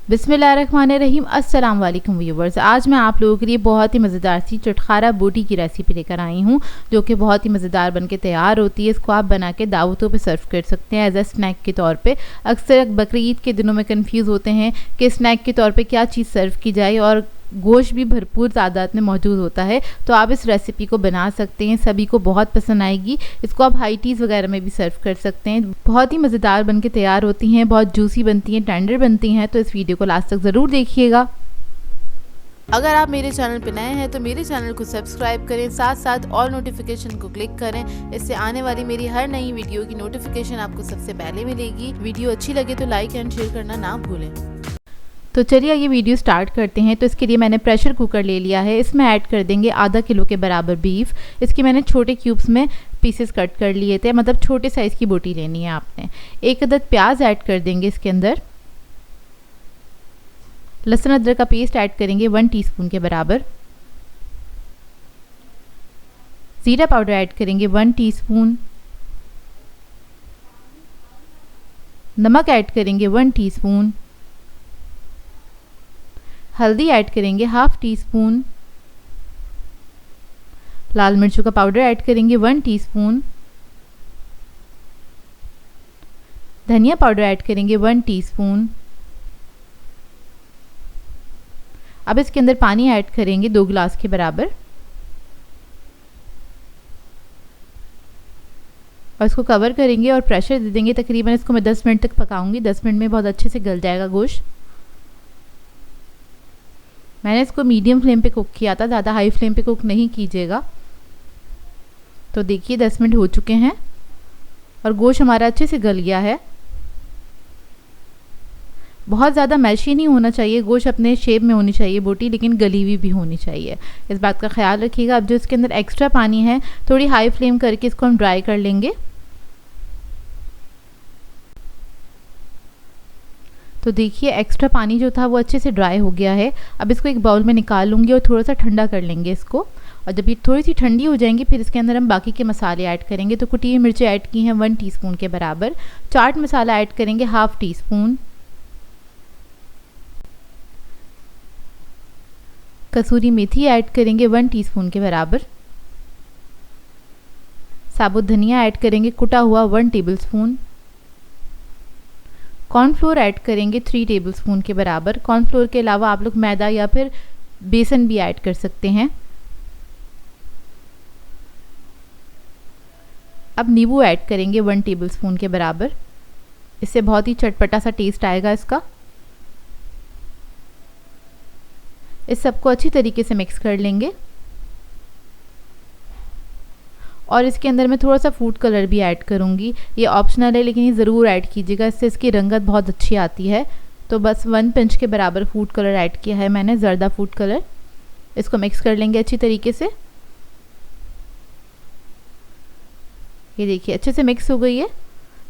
बिस्मिल्लाहिर्रहमानिर्रहीम। अस्सलाम वालेकुम व्यूवर्स। आज मैं आप लोगों के लिए बहुत ही मज़ेदार सी चटखारा बोटी की रेसिपी लेकर आई हूँ, जो कि बहुत ही मज़ेदार बनके तैयार होती है। इसको आप बना के दावतों पे सर्व कर सकते हैं एज अ स्नैक के तौर पे। अक्सर बकरीद के दिनों में कंफ्यूज होते हैं कि स्नैक के तौर पे क्या चीज़ सर्व की जाए, और गोश्त भी भरपूर तादाद में मौजूद होता है, तो आप इस रेसिपी को बना सकते हैं। सभी को बहुत पसंद आएगी। इसको आप हाई टीज़ वगैरह में भी सर्व कर सकते हैं। बहुत ही मज़ेदार बनके तैयार होती हैं, बहुत जूसी बनती हैं, टेंडर बनती हैं। तो इस वीडियो को लास्ट तक ज़रूर देखिएगा। अगर आप मेरे चैनल पर नए हैं तो मेरे चैनल को सब्सक्राइब करें, साथ साथ ऑल नोटिफिकेशन को क्लिक करें। इससे आने वाली मेरी हर नई वीडियो की नोटिफिकेशन आपको सबसे पहले मिलेगी। वीडियो अच्छी लगे तो लाइक एंड शेयर करना ना भूलें। तो चलिए ये वीडियो स्टार्ट करते हैं। तो इसके लिए मैंने प्रेशर कुकर ले लिया है। इसमें ऐड कर देंगे आधा किलो के बराबर बीफ। इसकी मैंने छोटे क्यूब्स में पीसेस कट कर लिए थे, मतलब छोटे साइज़ की बोटी लेनी है आपने। एक अदद प्याज ऐड कर देंगे इसके अंदर। लहसुन अदरक का पेस्ट ऐड करेंगे 1 टीस्पून के बराबर। ज़ीरा पाउडर ऐड करेंगे 1 टीस्पून। नमक ऐड करेंगे 1 टीस्पून। हल्दी ऐड करेंगे 1/2 टीस्पून। लाल मिर्चों का पाउडर ऐड करेंगे 1 टीस्पून। धनिया पाउडर ऐड करेंगे 1 टीस्पून। अब इसके अंदर पानी ऐड करेंगे 2 गिलास के बराबर, और इसको कवर करेंगे और प्रेशर दे देंगे। तकरीबन इसको मैं 10 मिनट तक पकाऊंगी। 10 मिनट में बहुत अच्छे से गल जाएगा गोश्त। मैंने इसको मीडियम फ्लेम पे कुक किया था, ज़्यादा हाई फ्लेम पे कुक नहीं कीजिएगा। तो देखिए 10 मिनट हो चुके हैं और गोश्त हमारा अच्छे से गल गया है। बहुत ज़्यादा मैशी नहीं होना चाहिए, गोश्त अपने शेप में होनी चाहिए बोटी, लेकिन गली हुई भी होनी चाहिए। इस बात का ख्याल रखिएगा। अब जो इसके अंदर एक्स्ट्रा पानी है, थोड़ी हाई फ्लेम करके इसको हम ड्राई कर लेंगे। तो देखिए एक्स्ट्रा पानी जो था वो अच्छे से ड्राई हो गया है। अब इसको एक बाउल में निकाल लूँगी और थोड़ा सा ठंडा कर लेंगे इसको। और जब ये थोड़ी सी ठंडी हो जाएंगी, फिर इसके अंदर हम बाकी के मसाले ऐड करेंगे। तो कुटी हुई मिर्चें ऐड की हैं 1 टीस्पून के बराबर। चाट मसाला ऐड करेंगे 1/2 टीस्पून। कसूरी मेथी ऐड करेंगे 1 टीस्पून के बराबर। साबुत धनिया ऐड करेंगे कुटा हुआ 1 टेबलस्पून। कॉर्नफ्लोर ऐड करेंगे 3 टेबलस्पून के बराबर। कॉर्नफ्लोर के अलावा आप लोग मैदा या फिर बेसन भी ऐड कर सकते हैं। अब नींबू ऐड करेंगे 1 टेबलस्पून के बराबर। इससे बहुत ही चटपटा सा टेस्ट आएगा इसका। इस सबको अच्छी तरीके से मिक्स कर लेंगे और इसके अंदर मैं थोड़ा सा फूड कलर भी ऐड करूँगी। ये ऑप्शनल है, लेकिन ये ज़रूर ऐड कीजिएगा, इससे इसकी रंगत बहुत अच्छी आती है। तो बस 1 पिंच के बराबर फूड कलर ऐड किया है मैंने, ज़र्दा फूड कलर। इसको मिक्स कर लेंगे अच्छी तरीके से। ये देखिए अच्छे से मिक्स हो गई है,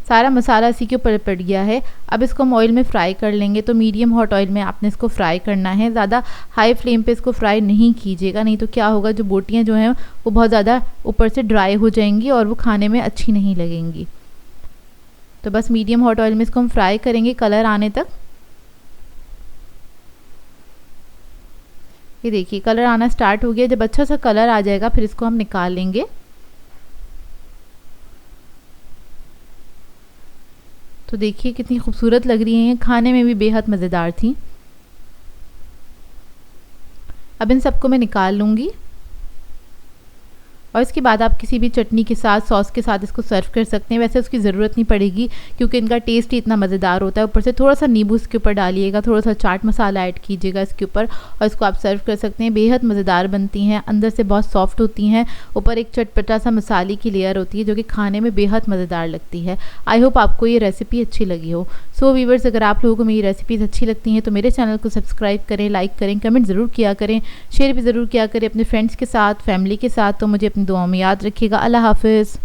सारा मसाला इसी के ऊपर पड़ गया है। अब इसको हम ऑयल में फ्राई कर लेंगे। तो मीडियम हॉट ऑयल में आपने इसको फ्राई करना है, ज़्यादा हाई फ्लेम पे इसको फ्राई नहीं कीजिएगा, नहीं तो क्या होगा, जो बोटियां जो हैं वो बहुत ज़्यादा ऊपर से ड्राई हो जाएंगी और वो खाने में अच्छी नहीं लगेंगी। तो बस मीडियम हॉट ऑयल में इसको हम फ्राई करेंगे कलर आने तक। ये देखिए कलर आना स्टार्ट हो गया। जब अच्छा सा कलर आ जाएगा फिर इसको हम निकाल लेंगे। तो देखिए कितनी खूबसूरत लग रही हैं, खाने में भी बेहद मज़ेदार थी। अब इन सबको मैं निकाल लूँगी और इसके बाद आप किसी भी चटनी के साथ, सॉस के साथ इसको सर्व कर सकते हैं। वैसे उसकी ज़रूरत नहीं पड़ेगी क्योंकि इनका टेस्ट ही इतना मज़ेदार होता है। ऊपर से थोड़ा सा नींबू इसके ऊपर डालिएगा, थोड़ा सा चाट मसाला ऐड कीजिएगा इसके ऊपर, और इसको आप सर्व कर सकते हैं। बेहद मज़ेदार बनती हैं, अंदर से बहुत सॉफ्ट होती हैं, ऊपर एक चटपटा सा मसाले की लेयर होती है जो कि खाने में बेहद मज़ेदार लगती है। आई होप आपको ये रेसिपी अच्छी लगी हो। सो व्यूअर्स, अगर आप लोगों को मेरी रेसिपीज़ अच्छी लगती हैं तो मेरे चैनल को सब्सक्राइब करें, लाइक करें, कमेंट ज़रूर किया करें, शेयर भी ज़रूर किया करें अपने फ्रेंड्स के साथ, फैमिली के साथ। तो मुझे अपनी दुआओं में याद रखिएगा। अल्लाह हाफ़िज़।